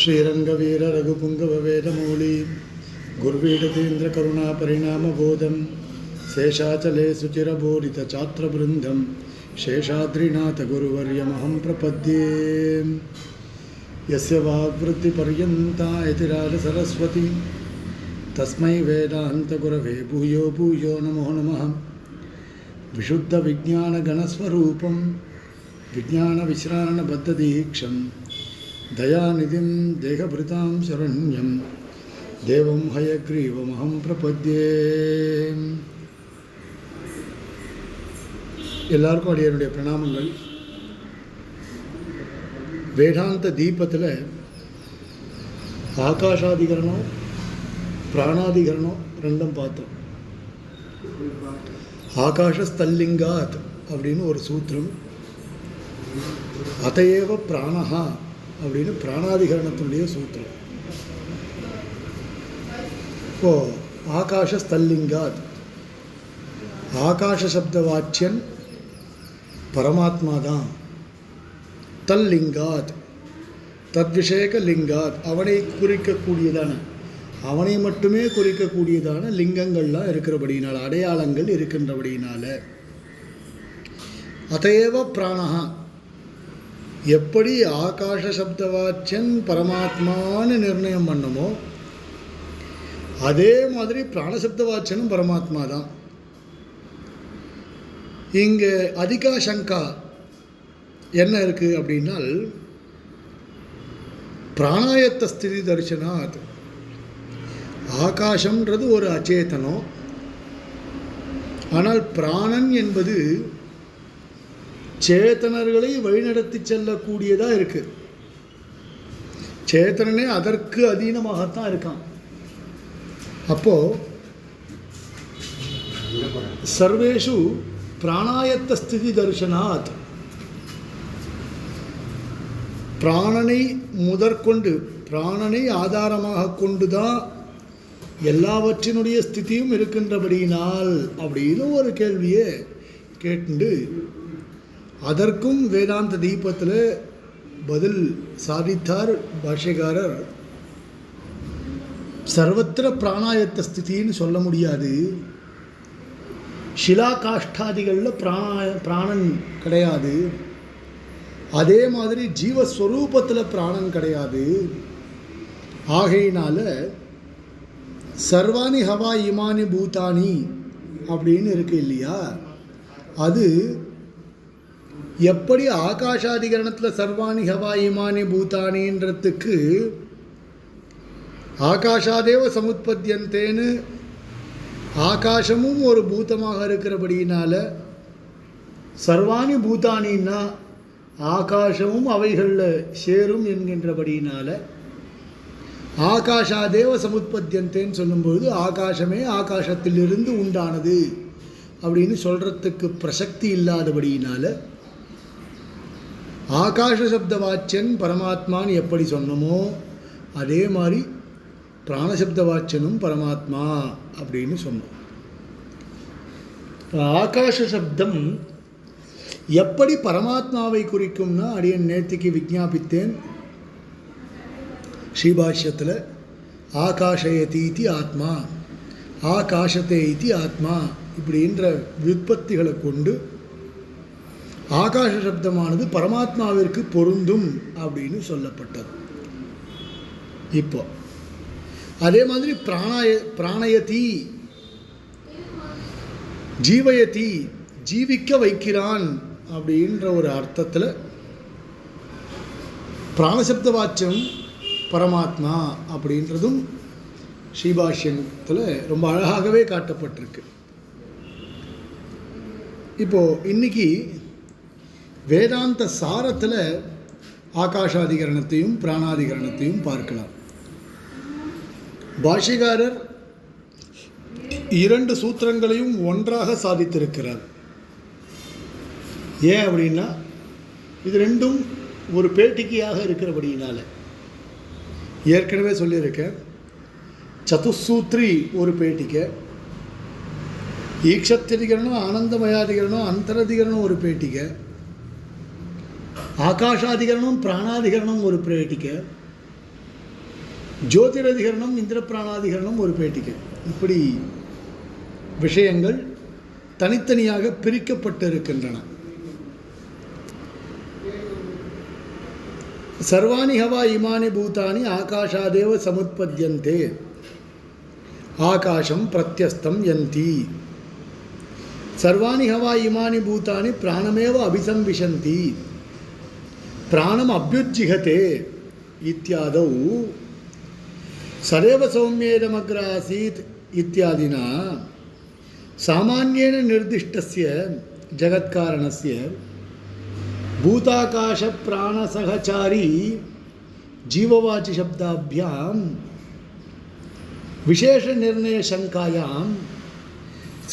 श्रीरंगवीर रघुपुंगवेदमौली गुर्वीडतीन्द्र करुणा परिणामबोधं शेषाचले सुचिरबोधितछात्रवृन्दं शेषाद्रिनाथ गुरुवर्यमहं प्रपद्ये। यस्य वाग्वृत्तिपर्यन्ता यतिराज सरस्वती तस्मै वेदान्तगुरवे भूयो भूयो नमो नमः। विशुद्धविज्ञानगणस्वरूपं विज्ञानविश्रारणबद्धदीक्षं दयानिधिं देहभृतां शरण्यं देवं हयग्रीवमहं प्रपद्ये। எல்லாருக்கும் அடியனுடைய பிரணாமங்கள். வேதாந்த தீபத்தில் ஆகாஷாதிகரணம் பிராணாதிகரணம் ரெண்டும் பார்த்தோம். ஆகாஷஸ்தல்லிங்காத் அப்படின்னு ஒரு சூத்திரம், அதையேவ பிராணஹா அப்படின்னு பிராணாதிகரணத்தினுடைய சூத்திரம். இப்போ ஆகாஷஸ்தல்லிங்காத், ஆகாஷ சப்த வாச்சியன் பரமாத்மா தான். தல்லிங்காத் தத்விஷேக லிங்காத், அவனை குறிக்கக்கூடியதான, அவனை மட்டுமே குறிக்கக்கூடியதான லிங்கங்கள்லாம் இருக்கிறபடியினால், அடையாளங்கள் இருக்கின்றபடியினால. அதையேவ பிராணஹா, எப்படி ஆகாஷ சப்தவாச்சன் பரமாத்மான்னு நிர்ணயம் பண்ணமோ அதே மாதிரி பிராணசப்தவாச்சனும் பரமாத்மா தான். இங்கே அதிகா சங்கா என்ன இருக்குது அப்படின்னால், பிராணாயத்த ஸ்திதி தரிசனாத், ஆகாசம்ன்றது ஒரு அச்சேதனம், ஆனால் பிராணன் என்பது சேத்தனர்களை வழிநடத்தி செல்லக்கூடியதாக இருக்குது. சேத்தனனே அதற்கு அதீனமாகத்தான் இருக்கான். அப்போது சர்வேஷு பிராணாயத்த ஸ்திதி தரிசனாத், பிராணனை முதற்கொண்டு, பிராணனை ஆதாரமாக கொண்டு தான் எல்லாவற்றினுடைய ஸ்திதியும் இருக்கின்றபடியினால் அப்படின்னு ஒரு கேள்வியை கேட்டு அதற்கும் வேதாந்த தீபத்தில் பதில் சாதித்தார் பாஷ்யக்காரர். சர்வத்திர பிராணாயத்த ஸ்திதின்னு சொல்ல முடியாது. ஷிலா காஷ்டாதிகளில் பிராணன் கிடையாது. அதே மாதிரி ஜீவஸ்வரூபத்தில் பிராணன் கிடையாது. ஆகையினால சர்வாணி ஹவா இமானி பூதானி அப்படின்னு இருக்கு இல்லையா, அது எப்படி ஆகாஷாதிகரணத்தில் சர்வாணி ஹவா இமானி பூதானின்றதுக்கு ஆகாஷாதேவ சமுத்பத்தியந்தேன்னு ஆகாசமும் ஒரு பூதமாக இருக்கிறபடியினால, சர்வாணி பூதானின்னா ஆகாசமும் அவைகளில் சேரும் என்கின்றபடியினால, ஆகாஷாதேவ சமுத்பத்தியந்தேன்னு சொல்லும்போது ஆகாசமே ஆகாசத்திலிருந்து உண்டானது அப்படின்னு சொல்கிறதுக்கு பிரசக்தி இல்லாதபடியினால, ஆகாஷ சப்த வாச்சன் பரமாத்மான்னு எப்படி சொன்னமோ அதே மாதிரி பிராணசப்த வாச்சனும் பரமாத்மா அப்படின்னு சொன்னோம். ஆகாஷ சப்தம் எப்படி பரமாத்மாவை குறிக்கும்னா, அடியன் நேத்திக்கு விஞ்ஞாபித்தேன் ஸ்ரீபாஷ்யத்தில். ஆகாஷயதீதி ஆத்மா, ஆகாஷத்தை இதி ஆத்மா இப்படின்ற வியுற்பத்திகளை கொண்டு ஆகாஷ சப்தமானது பரமாத்மாவிற்கு பொருந்தும் அப்படின்னு சொல்லப்பட்டது. இப்போ அதே மாதிரி பிராணயதி, ஜீவயதி, ஜீவிக்க வைக்கிறான் அப்படின்ற ஒரு அர்த்தத்தில் பிராணசப்த வாச்சம் பரமாத்மா அப்படின்றதும் ஸ்ரீபாஷ்யத்தில் ரொம்ப அழகாகவே காட்டப்பட்டிருக்கு. இப்போது இன்னைக்கு வேதாந்த சாரத்தில் ஆகாஷாதிகரணத்தையும் பிராணாதிகரணத்தையும் பார்க்கலாம். பாஷ்யக்காரர் இரண்டு சூத்திரங்களையும் ஒன்றாக சாதித்திருக்கிறார். ஏன் அப்படின்னா, இது ரெண்டும் ஒரு பேட்டிக்கையாக இருக்கிறபடியினால. ஏற்கனவே சொல்லியிருக்கேன், சதுசூத்ரி ஒரு பேட்டிக்கை, ஈக்ஷத்திரிகரணம், ஆனந்தமயாதிகரணம், அந்தரதிகரணம் ஒரு பேட்டிக்கை, ஆகாஷாதிகரணம் பிராணாதிகரணம் ஒரு பேட்டிக்கை, ஜோதிரதிகரணம், இந்திர பிராணாதிகரணம் ஒரு பேட்டிகை. இப்படி விஷயங்கள் தனித்தனியாக பிரிக்கப்பட்டு இருக்கின்றன. சர்வாணி ஹவா இமானி பூதானி ஆகாஷாதேவ சமுத்பத்யந்தே ஆகாஷம் பிரத்யஸ்தம் யந்தி. சர்வாணி ஹவா இமானி பூதானி பிராணமேவ அபிசம்விஷந்தி பிராணம் அபியுஜ்ஜிகதே இத்யாதௌ சதேவ சௌம்யேதமக்ர ஆசீத் இத்யாதினா சாமான்யேன நிர்திஷ்டஸ்ய ஜகத்காரணஸ்ய பூதாகாஷ பிராணசகச்சாரி ஜீவவாச்சி சப்தாபியாம் விசேஷ நிர்ணய சங்காயாம்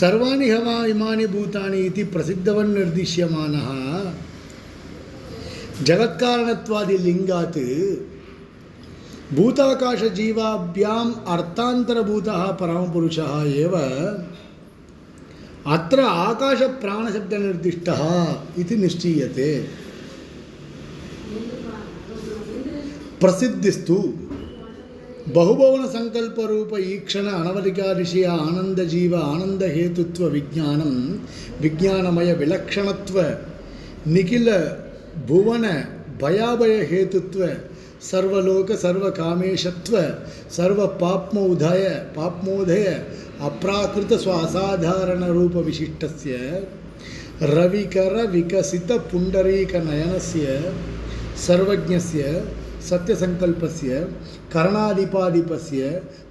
சர்வாணி ஹவா இமானி பூதானி இதி பிரசித்தவன் நிர்திஷ்யமானः ஜகத்காரணத்வாதி லிங்காத் பூதாகாஷ ஜீவாபியாம் அர்த்தாந்தரபூதः பரமபுருஷः एव अत्र आकाश प्राणशब्द निर्दिष्टः इति निश्चीयते. प्रसिद्धिस्तु बहुभवन संकल्प रूप ईक्षण अनवधिकादिशय आनंद जीव आनंद हेतुत्व विज्ञानम विज्ञानमय विलक्षणत्व निखिल भुवन भयाभय हेतुत्व सर्वलोक सर्वकामेशत्व सर्व पाप्मोदय अप्राकृत स्वासाधारण रूप विशिष्टस्य रविकर विकसित पुंडरीक नयनस्य सर्वज्ञस्य सत्यसंकल्पस्य करणाधिपाधिपस्य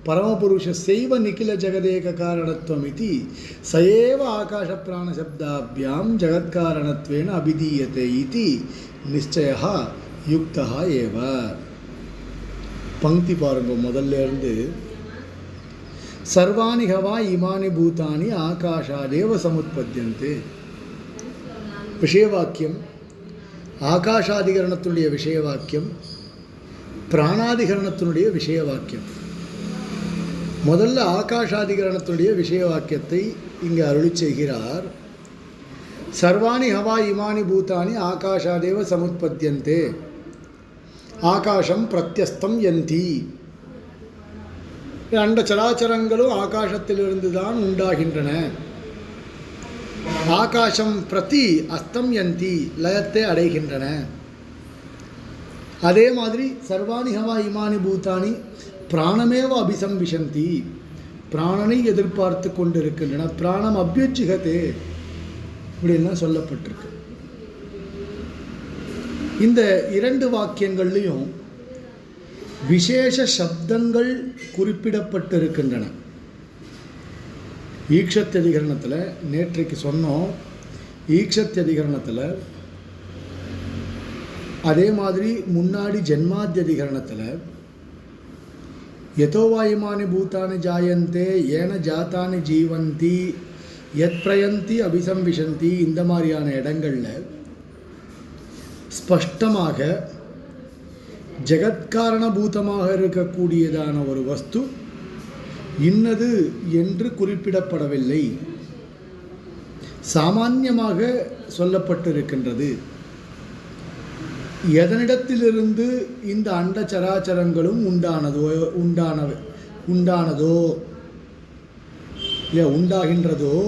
परमपुरुषस्यैव निखिल जगदेक कारणत्वमिति स एव आकाश प्राण शब्दाभ्यां जगत्कारणत्वेन अभिधीयते इति निश्चयः युक्तः एव. पंक्ति पारुंगो मोदल्ल इरुंदु सर्वाणि हवा इमानि भूतानि आकाशादेव समुत्पद्यन्ते. विषयवाक्यम आकाशादिकरणत्तुடைய विषयवाक्यम प्राणादिकरणत्तुடைய विषयवाक्यम. முதல்ல ஆகாஷாதிகரணத்துடைய விஷயவாக்கியத்தை இங்கு அருளி செய்கிறார். சர்வாணி ஹவா இமானி பூதானி ஆகாஷாதேவ சமுத்பத்யந்தே ஆகாஷம் பிரத்யஸ்தம் யந்தி. அண்ட சராச்சரங்களும் ஆகாசத்திலிருந்து தான் உண்டாகின்றன. ஆகாசம் பிரதி அஸ்தம் யந்தி லயத்தை அடைகின்றன. அதே மாதிரி சர்வாணி ஹவா இமானி பூதானி பிராணமேவ அபிசம்விஷந்தி பிராணனை எதிர்பார்த்து கொண்டிருக்கின்றன. பிராணம் அபியுஜ்ஜிகதே இப்படின்லாம் சொல்லப்பட்டிருக்கு. இந்த இரண்டு வாக்கியங்கள்லையும் விசேஷ சப்தங்கள் குறிப்பிடப்பட்டிருக்கின்றன. ஈக்ஷத்தியதிகரணத்தில் நேற்றைக்கு சொன்னோம். ஈக்ஷத்தியதிகரணத்தில் அதே மாதிரி முன்னாடி ஜென்மாத்தியதிகரணத்தில் யதோவாயுமானி பூதானி ஜாயந்தே ஏன ஜாத்தானி ஜீவந்தி யத் பிரயந்தி அபிசம்விஷந்தி இந்த மாதிரியான இடங்களில் ஸ்பஷ்டமாக ஜெகத்காரணபூதமாக இருக்கக்கூடியதான ஒரு வஸ்து இன்னது என்று குறிப்பிடப்படவில்லை, சாமான்யமாக சொல்லப்பட்டிருக்கின்றது. எதனிடத்திலிருந்து இந்த அண்ட சராச்சரங்களும் உண்டானதோ இல்லை உண்டாகின்றதோ.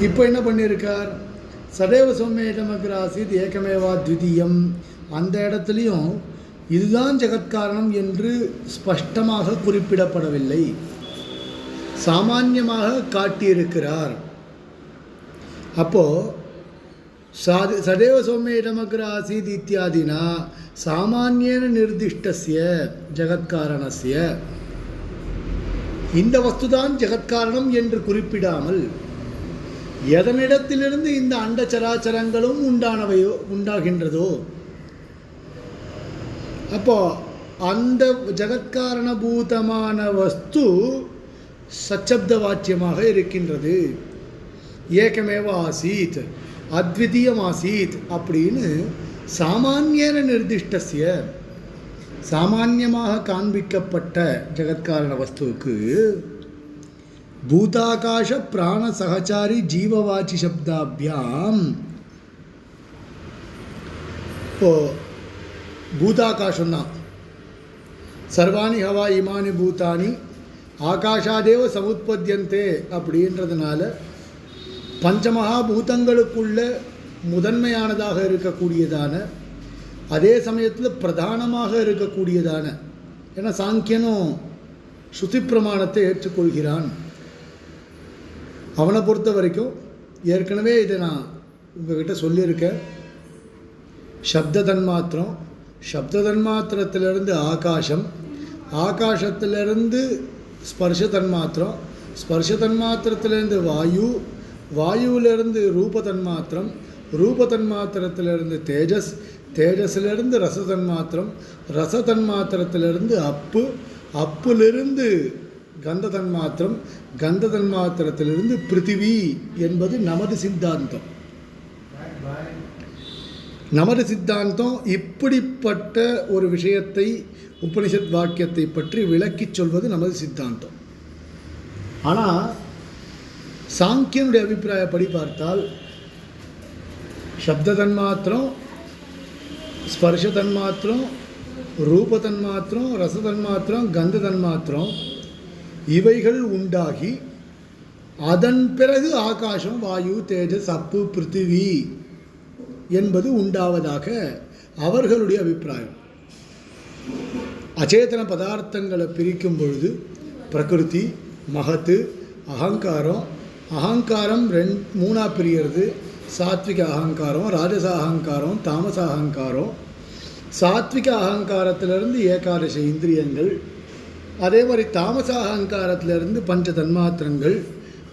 இப்போ என்ன பண்ணியிருக்கார்? சதேவ சௌம்யேதமக்ராசித் ஏகமேவா த்விதீயம். அந்த இடத்துலையும் இதுதான் ஜெகத்காரணம் என்று ஸ்பஷ்டமாக குறிப்பிடப்படவில்லை, சாமான்யமாக காட்டியிருக்கிறார். அப்போது சதேவ சௌம்யேதமக்ர ஆசீத் இத்தியாதினா சாமான்யேன நிர்திஷ்டஸ்ய ஜெகத்காரணஸ்ய இந்த வஸ்துதான் ஜெகத்காரணம் என்று குறிப்பிடாமல் எதனிடத்திலிருந்து இந்த அண்ட சராச்சரங்களும் உண்டாகின்றதோ அப்போ அந்த ஜெகத்காரணபூதமான வஸ்து சச்சப்த வாச்சியமாக இருக்கின்றது. ஏகமேவ ஆசீத் அத்விதீயம் ஆசீத் அப்படின்னு சாமான்யேன நிர்திஷ்டஸ்ய சாமான்யமாக காண்பிக்கப்பட்ட ஜெகத்காரண வஸ்துவுக்கு பூதாகாஷ பிராண சகச்சாரி ஜீவவாச்சி சப்தாபியாம். இப்போ பூதாகாசம்தான் சர்வாணி ஹவா இமானி பூதானி ஆகாஷாதேவ சமுத்பத்தியந்தே அப்படின்றதுனால பஞ்சமகாபூதங்களுக்குள்ள முதன்மையானதாக இருக்கக்கூடியதான, அதே சமயத்தில் பிரதானமாக இருக்கக்கூடியதான, ஏன்னா சாங்கியனும் ஸ்ருதி பிரமாணத்தை ஏற்றுக்கொள்கிறான். அவனை பொறுத்த வரைக்கும் ஏற்கனவே இதை நான் உங்ககிட்ட சொல்லியிருக்கேன். சப்த தன்மாத்திரம், சப்த தன்மாத்திரத்திலிருந்து ஆகாசம், ஆகாசத்திலிருந்து ஸ்பர்ஷ தன்மாத்திரம், ஸ்பர்ஷ தன்மாத்திரத்திலிருந்து வாயு, வாயுவிலிருந்து ரூப தன்மாத்திரம், ரூப தன்மாத்திரத்திலிருந்து தேஜஸ், தேஜஸிலிருந்து ரச தன்மாத்திரம், ரச தன்மாத்திரத்திலிருந்து அப்பு, அப்பிலிருந்து கந்த தன்மாத்திரம், கந்த தன்மாத்திரத்திலிருந்து பிருத்திவி என்பது நமது சித்தாந்தம். நமது சித்தாந்தம் இப்படிப்பட்ட ஒரு விஷயத்தை உபனிஷத் வாக்கியத்தை பற்றி விளக்கிச் சொல்வது நமது சித்தாந்தம். ஆனால் சாங்கியனுடைய அபிப்பிராயப்படி பார்த்தால் சப்த தன்மாத்திரம், ஸ்பர்ஷ தன்மாத்திரம், ரூப தன்மாத்திரம், ரச தன்மாத்திரம், கந்த தன்மாத்திரம் இவைகள் உண்டாகி அதன் பிறகு ஆகாசம், வாயு, தேஜஸ், அப்பு, பிருத்திவி என்பது உண்டாவதாக அவர்களுடைய அபிப்பிராயம். அச்சேதன பதார்த்தங்களை பிரிக்கும் பொழுது பிரகிருதி, மகத்து, அகங்காரம், அகங்காரம் மூணாக பிரியறது. சாத்விக அகங்காரம், ராஜச அகங்காரம், தாமச அகங்காரம். சாத்விக அகங்காரத்திலிருந்து ஏகாதச இந்திரியங்கள், அதே மாதிரி தாமச அகங்காரத்திலிருந்து பஞ்ச தன்மாத்திரங்கள்,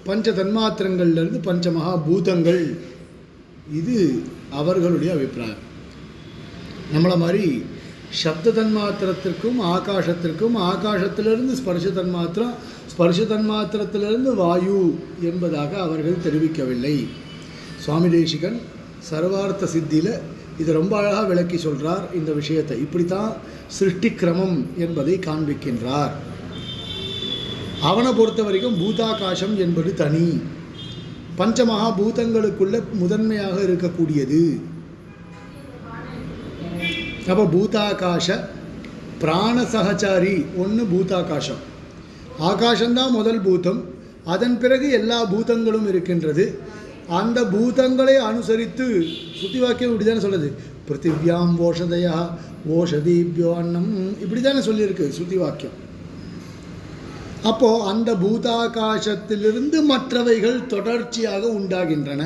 பஞ்ச தன்மாத்திரங்கள்லேருந்து பஞ்ச மகாபூதங்கள். இது அவர்களுடைய அபிப்பிராயம். நம்மளை மாதிரி சப்த தன்மாத்திரத்திற்கும் ஆகாசத்திற்கும், ஆகாசத்திலிருந்து ஸ்பர்ஷ தன்மாத்திரம், ஸ்பர்ஷ தன்மாத்திரத்திலிருந்து வாயு என்பதாக அவர்கள் தெரிவிக்கவில்லை. சுவாமி தேசிகன் சர்வார்த்த சித்தியில் இது ரொம்ப அழகாக விளக்கி சொல்கிறார். இந்த விஷயத்தை இப்படித்தான் சிருஷ்டி கிரமம் என்பதை காண்பிக்கின்றார். அவனை பொறுத்த வரைக்கும் பூதாகாசம் என்பது தனி, பஞ்சமகா பூதங்களுக்குள்ள முதன்மையாக இருக்கக்கூடியது. அப்போ பூதாகாச பிராண சகச்சாரி ஒன்று பூதாகாசம். ஆகாசம்தான் முதல் பூதம், அதன் பிறகு எல்லா பூதங்களும் இருக்கின்றது. அந்த பூதங்களை அனுசரித்து சுத்தி வாக்கியம் இப்படி தானே சொல்லுது. பிருத்திவியாம் ஓஷதயா ஓஷதீபியோ அன்னம், இப்படி தானே சொல்லியிருக்கு சுத்தி வாக்கியம். அப்போது அந்த பூதாகாசத்திலிருந்து மற்றவைகள் தொடர்ச்சியாக உண்டாகின்றன.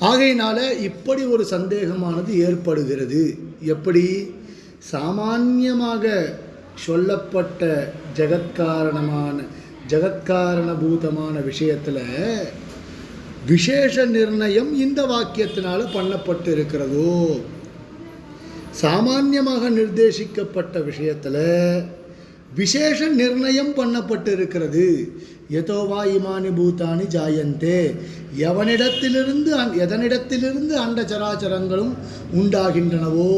ஆகையினால இப்படி ஒரு சந்தேகமானது ஏற்படுகிறது. எப்படி? சாமான்யமாக சொல்லப்பட்ட ஜகத்காரணபூதமான விஷயத்தில் விசேஷ நிர்ணயம் இந்த வாக்கியத்தினால பண்ணப்பட்டு இருக்கிறதோ, சாமான்யமாக நிர்தேசிக்கப்பட்ட விஷயத்தில் விசேஷ நிர்ணயம் பண்ணப்பட்டு இருக்கிறது. யதோவா இமானி பூதானி ஜாயந்தே, எதனிடத்திலிருந்து அண்ட சராச்சரங்களும் உண்டாகின்றனவோ,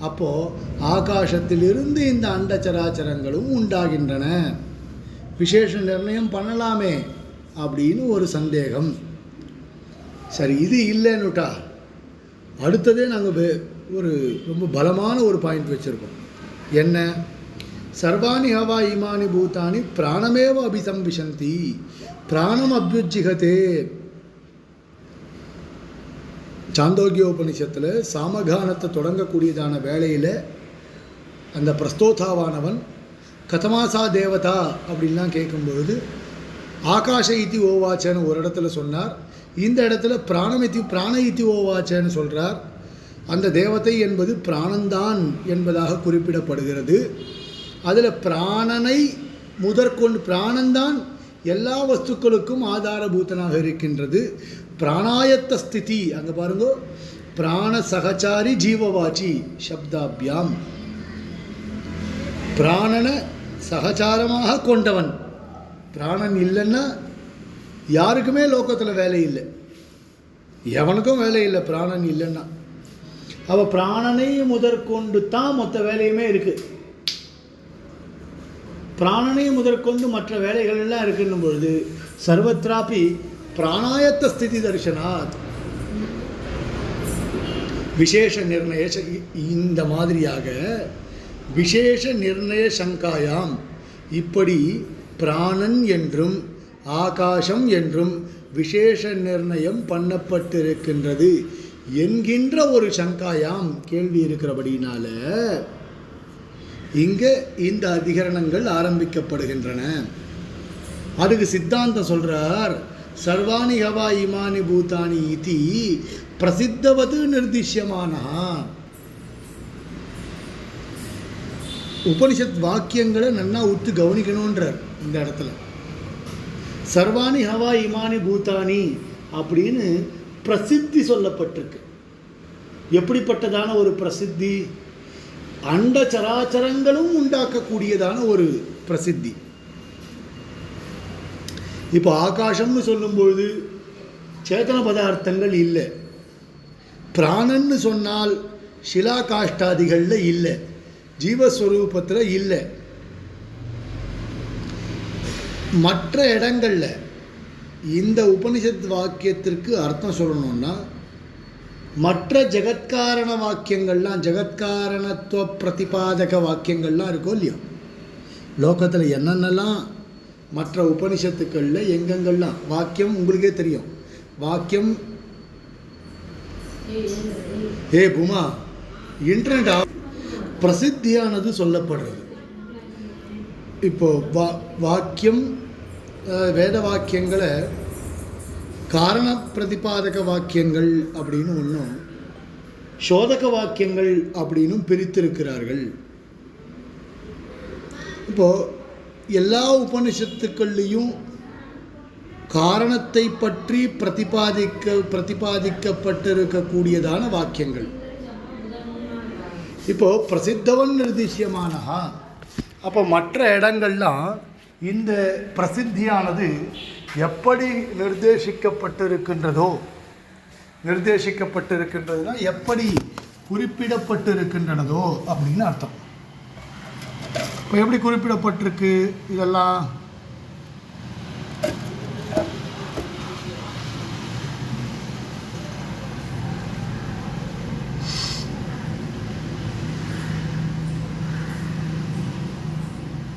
அப்போது ஆகாசத்திலிருந்து இந்த அண்ட சராச்சரங்களும் உண்டாகின்றன. விசேஷ நிர்ணயம் பண்ணலாமே அப்படின்னு ஒரு சந்தேகம். சரி, இது இல்லைன்னுட்டா அடுத்ததே நாங்கள் ஒரு ரொம்ப பலமான ஒரு பாயிண்ட் வச்சுருக்கோம். என்ன? சர்வாணி ஹவா இமானி பூதானி பிராணமேவ அபிசம்விசந்தி, பிராணம் அபியுஜ்ஜிகதே. சாந்தோக்கியோபனிஷத்தில் சாமகானத்தை தொடங்கக்கூடியதான வேளையில் அந்த பிரஸ்தோதாவானவன் கதமாசா தேவதா அப்படின்லாம் கேட்கும்பொழுது ஆகாஷ இத்தி ஓவாச்சன்னு ஒரு இடத்துல சொன்னார். இந்த இடத்துல பிராண இத்தி ஓவாச்சன்னு சொல்கிறார். அந்த தேவதை என்பது பிராணந்தான் என்பதாக குறிப்பிடப்படுகிறது. அதில் பிராணனை முதற்கொண்டு, பிராணந்தான் எல்லா வஸ்துக்களுக்கும் ஆதாரபூத்தனாக இருக்கின்றது. பிராணாயத்த ஸ்திதி, அங்கே பாருங்க, பிராண சகச்சாரி ஜீவவாச்சி சப்தாபியாம், பிராணனை சகச்சாரமாக கொண்டவன். பிராணன் இல்லைன்னா யாருக்குமே லோகத்தில் வேலை இல்லை, எவனுக்கும் வேலை இல்லை பிராணன் இல்லைன்னா. அவள் பிராணனை முதற்கொண்டு தான் மொத்த வேலையுமே இருக்குது. பிராணனை முதற்கொண்டு மற்ற வேலைகள் எல்லாம் இருக்குன்னும் பொழுது சர்வத்ராபி பிராணாயத்த ஸ்திதி தரிசனாத் விசேஷ நிர்ணய. இந்த மாதிரியாக விசேஷ நிர்ணய சங்காயாம், இப்படி பிராணன் என்றும் ஆகாசம் என்றும் விசேஷ நிர்ணயம் பண்ணப்பட்டிருக்கின்றது என்கின்ற ஒரு சங்காயாம் கேள்வி இருக்கிறபடினால இங்கே இந்த அதிகரணங்கள் ஆரம்பிக்கப்படுகின்றன. அதுக்கு சித்தாந்தம் சொல்றார், சர்வாணி ஹவா இமானி பூதானி இதி பிரசித்தவது நிர்திஷ்யமானா. உபனிஷத் வாக்கியங்களை நன்னா உத்து கவனிக்கணுன்றார் இந்த இடத்துல. சர்வாணி ஹவா இமானி பூதானி அப்படின்னு பிரசித்தி சொல்லப்பட்டிருக்கு. எப்படிப்பட்டதான ஒரு பிரசித்தி? அண்ட சராச்சரங்களும் உண்டாக்கக்கூடியதான ஒரு பிரசித்தி. இப்போ ஆகாசம்னு சொல்லும்பொழுது சேதன பதார்த்தங்கள் இல்லை. பிராணன்னு சொன்னால் சிலாகாஷ்டாதிகளில் இல்லை, ஜீவஸ்வரூபத்தில் இல்லை. மற்ற இடங்களில் இந்த உபனிஷத் வாக்கியத்திற்கு அர்த்தம் சொல்லணும்னா மற்ற ஜெகத்காரண வாக்கியங்கள்லாம், ஜெகத்காரணத்துவ பிரதிபாதக வாக்கியங்கள்லாம் இருக்கோ இல்லையோ, லோகத்தில் என்னென்னலாம் மற்ற உபனிஷத்துக்களில் எங்கெங்கெல்லாம் வாக்கியம் உங்களுக்கே தெரியும். வாக்கியம் பூமா இன்டர்நெட் பிரசித்தியானது சொல்லப்படுறது. இப்போ வாக்கியம் வேத வாக்கியங்களை காரண பிரதிபாதக வாக்கியங்கள் அப்படின்னு ஒன்றும் சோதக வாக்கியங்கள் அப்படின்னும் பிரித்திருக்கிறார்கள். இப்போது எல்லா உபனிஷத்துக்கள்லேயும் காரணத்தை பற்றி பிரதிபாதிக்கப்பட்டிருக்கக்கூடியதான வாக்கியங்கள். இப்போது பிரசித்தவன் நிர்திஷ்யமானஹா, அப்போ மற்ற இடங்கள்லாம் இந்த பிரசித்தியானது எப்படி நிர்தேசிக்கப்பட்டிருக்கின்றதுனா எப்படி குறிப்பிடப்பட்டிருக்கின்றனதோ அப்படின்னு அர்த்தம். இப்போ எப்படி குறிப்பிடப்பட்டிருக்கு இதெல்லாம்?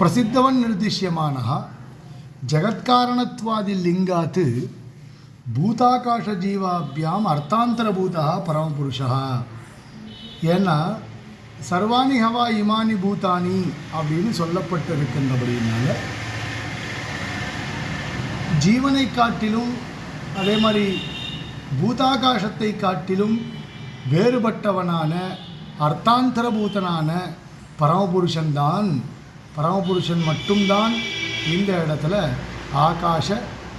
பிரசித்தவன் நிர்திஷ்யமானஹ ஜகத்காரணத்வாதி லிங்காத் பூதாகாஷ ஜீவாபியாம் அர்த்தாந்தரபூதா பரமபுருஷா. ஏன்னா சர்வாணி ஹவா இமானி பூதானி அப்படின்னு சொல்லப்பட்டிருக்கின்றபடினால ஜீவனை காட்டிலும் அதே மாதிரி பூதாகாசத்தை காட்டிலும் வேறுபட்டவனான அர்த்தாந்தரபூதனான பரமபுருஷன் மட்டும்தான் இந்த இடத்துல ஆகாஷ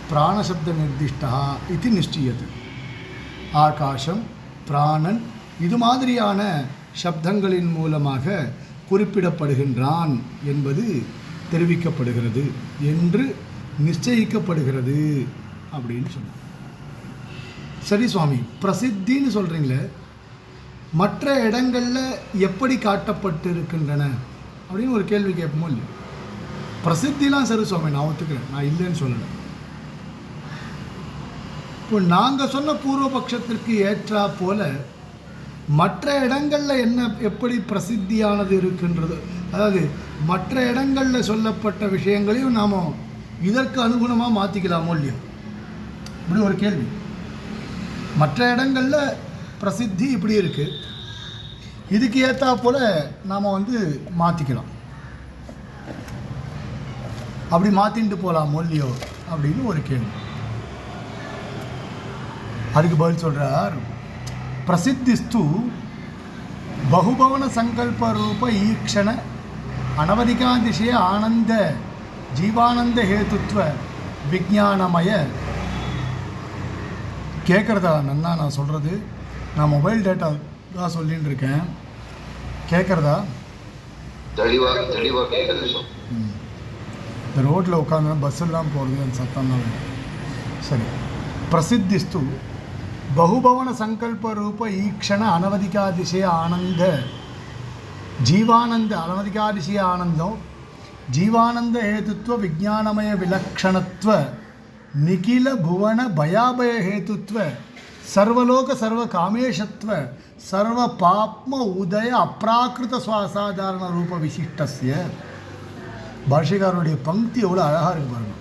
பிராணசப்த நிர்திஷ்டா இது நிச்சயது. ஆகாசம், பிராணன் இது மாதிரியான சப்தங்களின் மூலமாக குறிப்பிடப்படுகின்றான் என்பது தெரிவிக்கப்படுகிறது என்று நிச்சயிக்கப்படுகிறது அப்படின்னு சொன்னார். சரி சுவாமி, பிரசித்தின்னு சொல்கிறீங்களே, மற்ற இடங்களில் எப்படி காட்டப்பட்டிருக்கின்றன அப்படின்னு ஒரு கேள்வி கேட்போமோ இல்லையா? பிரசித்திலாம் சரி சுவாமி, நான் ஒத்துக்கிறேன், நான் இல்லைன்னு சொல்லலை. இப்போ நாங்கள் சொன்ன பூர்வபக்ஷத்திற்கு ஏற்றா போல மற்ற இடங்களில் எப்படி பிரசித்தியானது இருக்கின்றது, அதாவது மற்ற இடங்களில் சொல்லப்பட்ட விஷயங்களையும் நாம் இதற்கு அனுகுணமாக மாற்றிக்கலாமோ இல்லையோ? இப்படி ஒரு கேள்வி. மற்ற இடங்களில் பிரசித்தி இப்படி இருக்குது, இதுக்கு ஏற்றா போல் நாம் மாற்றிக்கலாம், அப்படி மாற்றிட்டு போகலாமோ இல்லையோ அப்படின்னு ஒரு கேள்வி. அதுக்கு பதில் சொல்கிறார், பிரசித்திஸ்து பகுபவன சங்கல்ப ரூப ஈக்ஷண அனவதிகாதிசய ஆனந்த ஜீவானந்த ஹேதுத்வ விஜானமய. கேட்குறதா நன்னா நான் சொல்கிறது? நான் மொபைல் டேட்டா தான் சொல்லின்னு இருக்கேன், கேட்குறதா? இந்த ரோட்டில் உட்காந்து பஸ்ஸெல்லாம் போகிறது அந்த சத்தம் தான். சரி, பிரசித்திஸ்து பகுபவன சங்கல்ப ரூப ஈக்ஷண அனவதிகாதிசய ஆனந்த ஜீவானந்த அனவதிகாதிசய ஆனந்தம் ஜீவானந்த ஹேதுத்வ விஜானமய விலக்ஷணத்வ நிகில புவன பயாபய ஹேதுத்வ சர்வலோக சர்வ காமேஷத்வ சர்வ பாப்ம உதய அப்ராக்கிருத சுவாசாதாரண ரூப விசிஷ்டஸ்ய. பாஷிகாருடைய பங்கி எவ்வளோ அழகாக இருக்கு பாருங்க.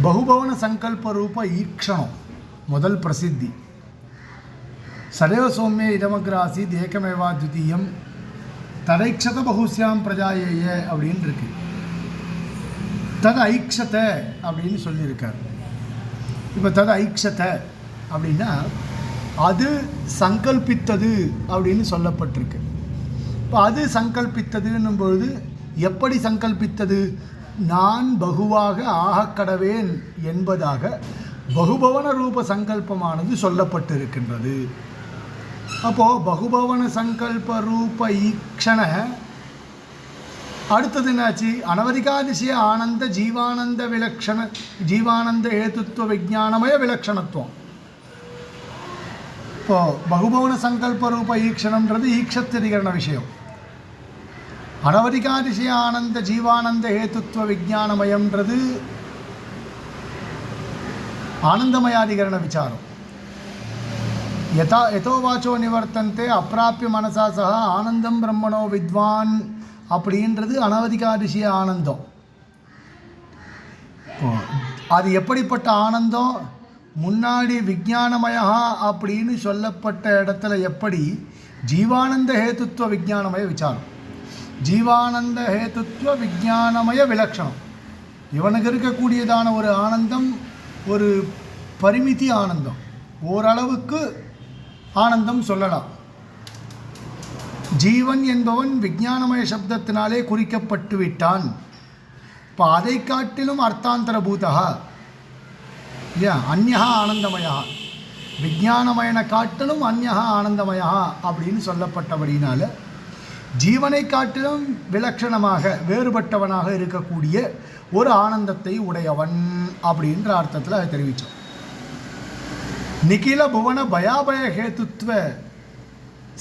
பகுபவன சங்கல்ப ரூப ஈக்ஷணம் முதல் பிரசித்தி. சதேவ சௌமிய இதமக்ராசி ஏகமேவா துதியம் ததைக்ஷத பகுஸ்யாம் பிரஜாயேய அப்படின்னு இருக்கு. தது ஐக்ஷத அப்படின்னு சொல்லியிருக்கார். இப்போ தது ஐக்ஷத அப்படின்னா அது சங்கல்பித்தது அப்படின்னு சொல்லப்பட்டிருக்கு. இப்போ அது சங்கல்பித்ததுன்னும் பொழுது எப்படி சங்கல்பித்தது? நான் பகுவாக ஆகக்கடவேன் என்பதாக பகுபவன ரூப சங்கல்பமானது சொல்லப்பட்டிருக்கின்றது. அப்போது பகுபவன சங்கல்ப ரூப ஈக்ஷண அடுத்தது என்னாச்சு? அனவதிகாதிசய ஆனந்த ஜீவானந்த விலக்ஷண ஜீவானந்த ஏதுத்துவ விஜானமய விலக்ஷணத்துவம். இப்போது பகுபவன சங்கல்ப ரூப ஈக்ஷணம்ன்றது ஈக்ஷத்திரிகரண விஷயம். அனவதிகாதிசய ஆனந்த ஜீவானந்த ஏதுத்துவ விஜானமயம்ன்றது ஆனந்தமயாதிகரண விசாரம். யதோ வாச்சோ நிவர்த்தந்தே அப்பிராப்பிய மனசா சக ஆனந்தம் பிரம்மணோ வித்வான் அப்படின்றது அனவதிகாதிசய ஆனந்தம். அது எப்படிப்பட்ட ஆனந்தம்? முன்னாடி விஜானமயா அப்படின்னு சொல்லப்பட்ட இடத்துல எப்படி ஜீவானந்த ஹேத்துத்வ விஜானமய விசாரம், ஜீவானந்த ஹேத்துத்வ விஜானமய விலக்ஷணம். இவனுக்கு இருக்கக்கூடியதான ஒரு ஆனந்தம் ஒரு பரிமிதி ஆனந்தம், ஓரளவுக்கு ஆனந்தம் சொல்லலாம். ஜீவன் என்பவன் விஞ்ஞானமய சப்தத்தினாலே குறிக்கப்பட்டு விட்டான். இப்போ அதை காட்டிலும் அர்த்தாந்தர பூதா அந்யா ஆனந்தமயா, விஞ்ஞானமயனை காட்டிலும் அந்யா ஆனந்தமயா அப்படின்னு சொல்லப்பட்டபடினால ஜீவனை காட்டிலும் விலட்சணமாக வேறுபட்டவனாக இருக்கக்கூடிய ஒரு ஆனந்தத்தை உடையவன் அப்படின்ற அர்த்தத்தில் அதை தெரிவித்தோம். நிகில புவன பயாபய ஹேத்துத்வ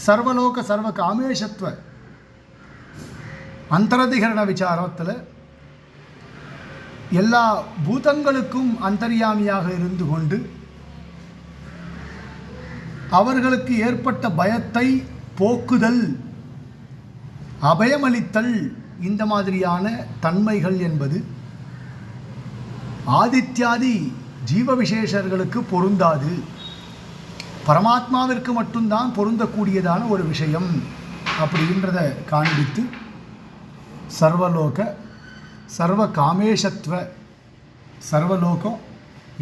சர்வலோக சர்வ காமேஷத்வ அந்தரதிகரண விசாரத்தில் எல்லா பூதங்களுக்கும் அந்தர்யாமியாக இருந்து கொண்டு அவர்களுக்கு ஏற்பட்ட பயத்தை போக்குதல், அபயமளித்தல், இந்த மாதிரியான தன்மைகள் என்பது ஆதித்யாதி ஜீவ விசேஷர்களுக்கு பொருந்தாது, பரமாத்மாவிற்கு மட்டும்தான் பொருந்தக்கூடியதான ஒரு விஷயம் அப்படின்றத காண்பித்து சர்வலோக சர்வ காமேஷத்வ, சர்வலோகம்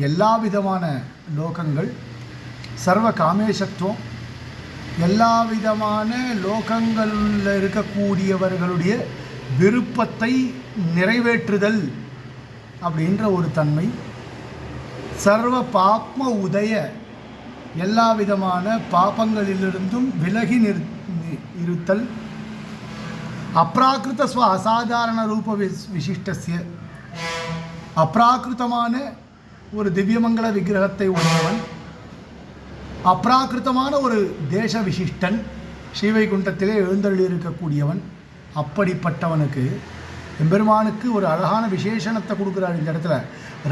எல்லா விதமான லோகங்கள், சர்வ காமேஷத்துவம் எல்லா விதமான லோகங்களில் இருக்கக்கூடியவர்களுடைய விருப்பத்தை நிறைவேற்றுதல் அப்படின்ற ஒரு தன்மை, சர்வ பாப்ம உதய எல்லா விதமான பாபங்களிலிருந்தும் விலகி இருத்தல், அப்ராக்கிருத ஸ்வ அசாதாரண ரூப விசிஷ்டஸ்ய அப்ராக்கிருத்தமான ஒரு திவ்யமங்கல விக்கிரகத்தை உடையவன், அப்ராக்கிருத்தமான ஒரு தேச விசிஷ்டன், ஸ்ரீவைகுண்டத்திலே எழுந்தருளி இருக்கக்கூடியவன். அப்படிப்பட்டவனுக்கு எம்பெருமானுக்கு ஒரு அழகான விசேஷணத்தை கொடுக்குறார் இந்த இடத்துல.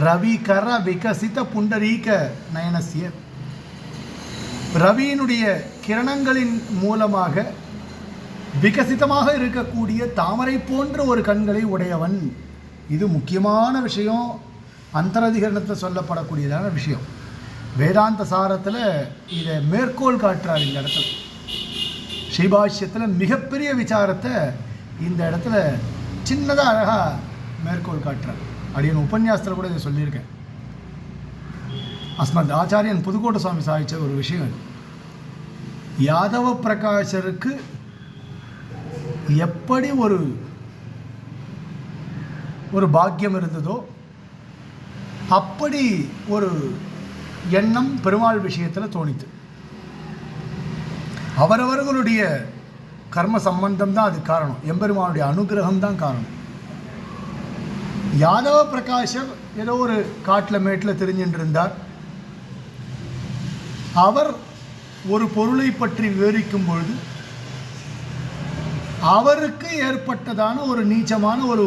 ரவி கர விகசித புண்டரீக நயனசிய, ரவியினுடைய கிரணங்களின் மூலமாக விகசிதமாக இருக்கக்கூடிய தாமரை போன்ற ஒரு கண்களை உடையவன். இது முக்கியமான விஷயம், அந்தரதிகரணத்தில் சொல்லப்படக்கூடியதான விஷயம். வேதாந்த சாரத்தில் இதை மேற்கோள் காட்டுறார் இந்த இடத்துல. ஸ்ரீபாஷ்யத்தில் மிகப்பெரிய விசாரத்தை இந்த இடத்துல சின்னதாக அழகாக மேற்கோள் காட்டுறார். அடியன் உபன்யாசத்தில் கூட இதை சொல்லியிருக்கேன். அஸ்மத் ஆச்சாரியன் புதுக்கோட்டை சுவாமி சாதிச்ச ஒரு விஷயம் இது. யாதவ பிரகாஷருக்கு எப்படி ஒரு பாக்கியம் இருந்ததோ அப்படி ஒரு எண்ணம் பெருமாள் விஷயத்தில் தோணித்து. அவரவர்களுடைய கர்ம சம்பந்தம் தான் அது காரணம், எம்பெருமானுடைய அனுகிரகம் தான் காரணம். யாதவ பிரகாஷர் ஏதோ ஒரு காட்டில் மேட்டில் தெரிஞ்சுட்டு இருந்தார். அவர் ஒரு பொருளை பற்றி விவரிக்கும் பொழுது அவருக்கு ஏற்பட்டதான ஒரு நீச்சமான ஒரு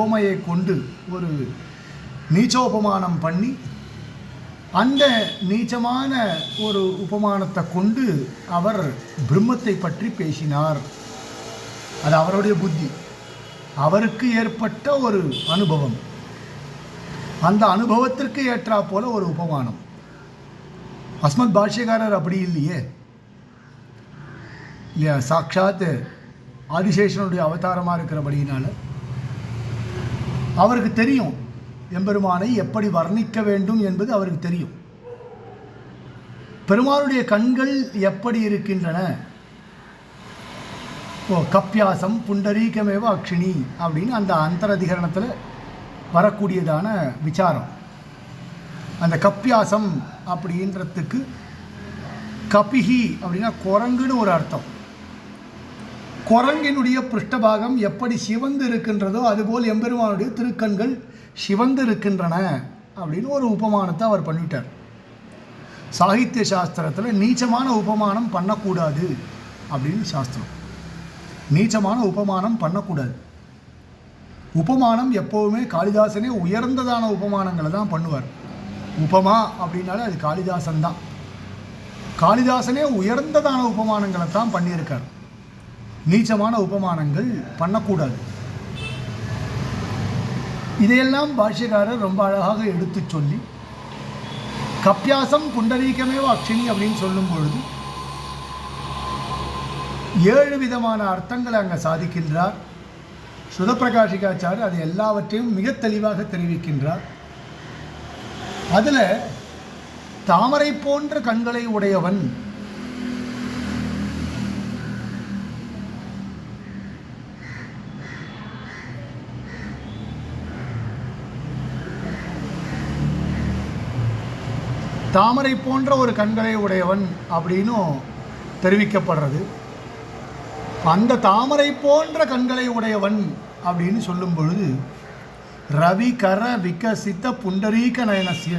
ஓமையை கொண்டு ஒரு நீச்சோபமானம் பண்ணி அந்த நீச்சமான ஒரு உபமானத்தை கொண்டு அவர் பிரம்மத்தை பற்றி பேசினார். அது அவருடைய புத்தி, அவருக்கு ஏற்பட்ட ஒரு அனுபவம், அந்த அனுபவத்திற்கு ஏற்றா போல ஒரு உபமானம். அஸ்மத் பாஷ்யக்காரர் அப்படி இல்லையே இல்லையா? சாட்சாத் ஆதிசேஷனுடைய அவதாரமாக இருக்கிறபடியினால அவருக்கு தெரியும் எம்பெருமானை எப்படி வர்ணிக்க வேண்டும் என்பது அவருக்கு தெரியும். பெருமானுடைய கண்கள் எப்படி இருக்கின்றன? கப்பியாசம் புண்டரீகமேவ அக்ஷினி அப்படின்னு அந்த அந்தரதிகரணத்தில் வரக்கூடியதான விசாரம். அந்த கப்பியாசம் அப்படின்றதுக்கு கபிஹி அப்படின்னா குரங்குன்னு ஒரு அர்த்தம். குரங்கினுடைய பிருஷ்டபாகம் எப்படி சிவந்து இருக்கின்றதோ அதுபோல் எம்பெருமானுடைய திருக்கண்கள் சிவந்து இருக்கின்றன அப்படின்னு ஒரு உபமானத்தை அவர் பண்ணிட்டார். சாகித்ய சாஸ்திரத்தில் நீச்சமான உபமானம் பண்ணக்கூடாது அப்படின்னு சாஸ்திரம். நீச்சமான உபமானம் பண்ணக்கூடாது. உபமானம் எப்போவுமே காளிதாசனே உயர்ந்ததான உபமானங்களை தான் பண்ணுவார். உபமா அப்படின்னாலே அது காளிதாசன் தான். காளிதாசனே உயர்ந்ததான உபமானங்களை தான் பண்ணியிருக்கார். நீச்சமான உபமானங்கள் பண்ணக்கூடாது. இதையெல்லாம் பாஷ்யக்காரர் ரொம்ப அழகாக எடுத்து சொல்லி கப்பியாசம் புண்டரீகமேவ அக்ஷினி அப்படின்னு சொல்லும் பொழுது 7 விதமான அர்த்தங்களை அங்கே சாதிக்கின்றார். சுதப்பிரகாஷிகாச்சார் அது எல்லாவற்றையும் மிக தெளிவாக தெரிவிக்கின்றார். அதில் தாமரை போன்ற கண்களை உடையவன், தாமரை போன்ற ஒரு கண்களை உடையவன் அப்படின்னும் தெரிவிக்கப்படுறது. அந்த தாமரை போன்ற கண்களை உடையவன் அப்படின்னு சொல்லும் பொழுது ரவி கர விகசித்த புண்டரீக நயனசிய,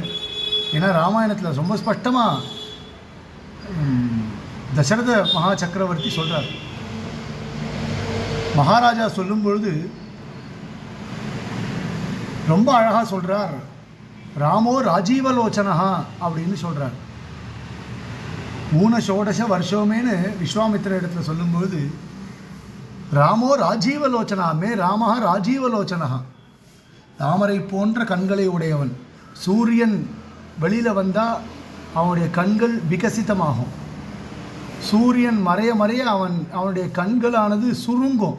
ஏன்னா ராமாயணத்தில் ரொம்ப ஸ்பஷ்டமாக தசரத மகா சக்கரவர்த்தி சொல்கிறார். மகாராஜா சொல்லும் பொழுது ரொம்ப அழகாக சொல்கிறார். ராமோ ராஜீவலோச்சனஹா அப்படின்னு சொல்கிறார். ஊனஷோடச வருஷமேனு விஸ்வாமித்திர இடத்துல சொல்லும்பொழுது ராமோ ராஜீவலோச்சனா மே ராமஹ ராஜீவலோச்சனஹா, தாமரை போன்ற கண்களை உடையவன். சூரியன் வெளியில் வந்தால் அவனுடைய கண்கள் விகசிதமாகும். சூரியன் மறைய மறைய அவனுடைய கண்களானது சுருங்கும்,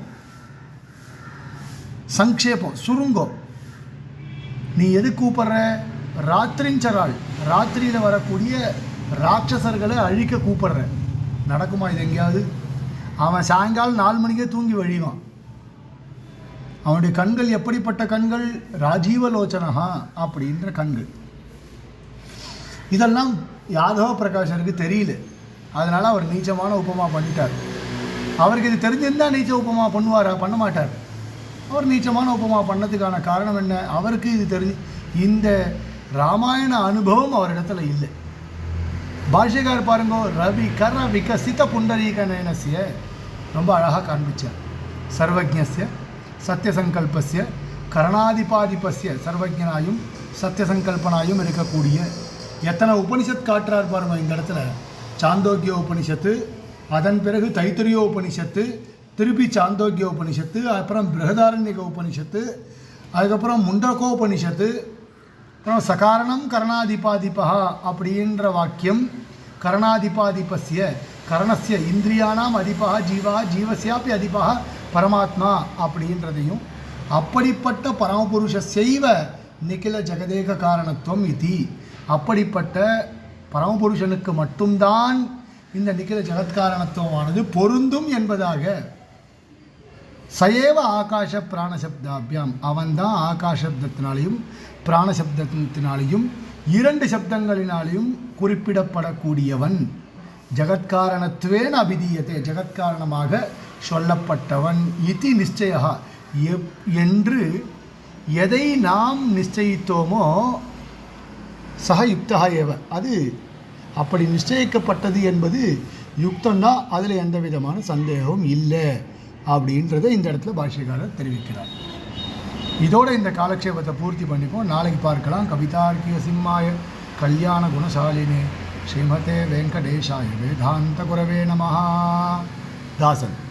சங்கேபம் சுருங்கும். நீ எது கூப்பிட்ற? ராத்திரிஞ்சராள், ராத்திரியில் வரக்கூடிய ராட்சசர்களை அழிக்க கூப்பிட்ற. நடக்குமா இது எங்கேயாவது? அவன் சாயங்காலம் 4 மணிக்கே தூங்கி வழிவான். அவனுடைய கண்கள் எப்படிப்பட்ட கண்கள்? ராஜீவலோச்சனஹா அப்படின்ற கண்கள். இதெல்லாம் யாதவ பிரகாஷருக்கு தெரியல, அதனால் அவர் நீச்சமான உபமா பண்ணிட்டார். அவருக்கு இது தெரிஞ்சிருந்தால் நீச்ச உபமா பண்ணுவாரா? பண்ண மாட்டார். அவர் நீச்சமான உபமா பண்ணதுக்கான காரணம் என்ன? அவருக்கு இது தெரிஞ்சு இந்த ராமாயண அனுபவம் அவரிடத்துல இல்லை. பாஷ்யக்கார் பாருங்க, ரவி கர விகசித புண்டரீக நயனசிய ரொம்ப அழகாக காண்பிச்சார். சர்வஜ்ஞஸ்ய சத்தியசங்கல்பஸ்ய கரணாதிபாதிபஸ்ய, சர்வஜனாயும் சத்தியசங்கல்பனாயும் இருக்கக்கூடிய எத்தனை உபனிஷத் காட்டுறார் பாருங்க இந்த இடத்துல. சாந்தோக்கிய உபனிஷத்து, அதன் பிறகு தைத்திரிய உபனிஷத்து, திருப்பி சாந்தோக்கிய உபனிஷத்து, அப்புறம் பிருகதாரண்யக உபனிஷத்து, அதுக்கப்புறம் முண்டகோபனிஷத்து, அப்புறம் சகாரணம் கரணாதிபாதிபா அப்படின்ற வாக்கியம். கரணாதிபாதிபஸ்ய கரணஸ்ய இந்திரியானாம் அதிபா ஜீவா ஜீவஸ்யாப்பி அதிபா பரமாத்மா அப்படின்றதையும், அப்படிப்பட்ட பரமபுருஷைவ நிகில ஜெகதேக காரணத்துவம் இதி, அப்படிப்பட்ட பரமபுருஷனுக்கு மட்டும்தான் இந்த நிகில ஜெகத்காரணத்துவமானது பொருந்தும் என்பதாக. சயேவ ஆகாஷ பிராணசப்தாபியாம், அவன்தான் ஆகாசப்தத்தினாலையும் பிராணசப்தத்தினாலையும் 2 சப்தங்களினாலையும் குறிப்பிடப்படக்கூடியவன். ஜகத்காரணத்துவேன அபிதீயத்தை, ஜகத்காரணமாக சொல்லப்பட்டவன். இதி நிச்சயா, என்று எதை நாம் நிச்சயித்தோமோ சக யுக்தா ஏவ, அது அப்படி நிச்சயிக்கப்பட்டது என்பது யுக்தம்தான், அதில் எந்த விதமான சந்தேகமும் இல்லை அப்படின்றத இந்த இடத்துல பாஷ்யக்காரர் தெரிவிக்கிறார். இதோட இந்த காலக்ஷேபத்தை பூர்த்தி பண்ணிப்போம். நாளைக்கு பார்க்கலாம். கவிதார்க்கிய சிம்மாய கல்யாண குணசாலினே ஸ்ரீமதே வெங்கடேஷாய வேதாந்த குரவே நமஹ. தாசன்.